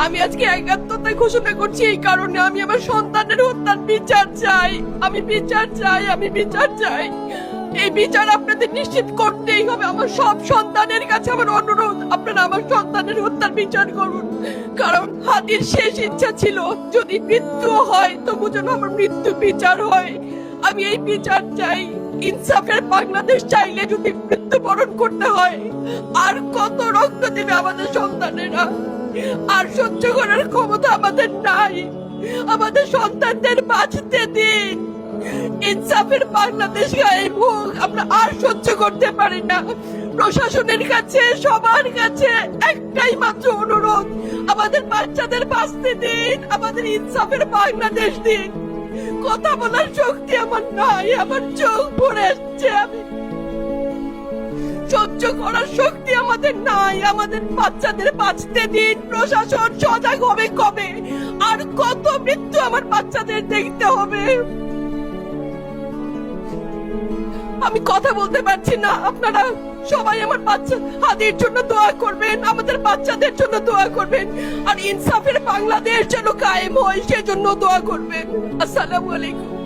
আমি আজকে একাত্মতা ঘোষণা করছি এই কারণে, আমি আমার সন্তানের হত্যার বিচার চাই। আমি বিচার চাই, আমি বিচার চাই। এই বিচার আপনাদের নিশ্চিত করতেই হবে। আমার সব সন্তানের কাছে আমার অনুরোধ, আপনারা আমার সন্তানের হত্যার বিচার করুন। কারণ হাদির শেষ ইচ্ছা ছিল যদি মৃত্যু হয় তবু যেন আমার মৃত্যু বিচার হয়। আমি এই বিচার চাই। ইনসাফের বাংলাদেশ চাইলে যদি মৃত্যুবরণ করতে হয়, আর কত রক্ত দেবে আমাদের সন্তানেরা? আর সহ্য করার ক্ষমতা আমাদের নাই। আমাদের সন্তানদের বাঁচতে দিন। ইনসাফের বাংলাদেশ গায়েব হোক। আমরা আর সহ্য করতে পারি না। প্রশাসনের কাছে, সবার কাছে একটাই মাত্র অনুরোধ, আমাদের বাচ্চাদের বাঁচতে দিন, আমাদের ইনসাফের বাংলাদেশ দিন। কথা বলার শক্তি আমার নাই, আমার চোখ ভরে আসছে। আমি সহ্য করার শক্তি আমাদের নাই। আমাদের বাচ্চাদের বাঁচতে দিন। প্রশাসন সজাগ হবে কবে? আর কত মৃত্যু আমার বাচ্চাদের দেখতে হবে? আমি কথা বলতে পারছি না। আপনারা সবাই আমার বাচ্চা হাদির জন্য দোয়া করবেন, আমাদের বাচ্চাদের জন্য দোয়া করবেন, আর ইনসাফের বাংলাদেশ যেন কায়েম হয় সেজন্য দোয়া করবেন। আসসালামু আলাইকুম।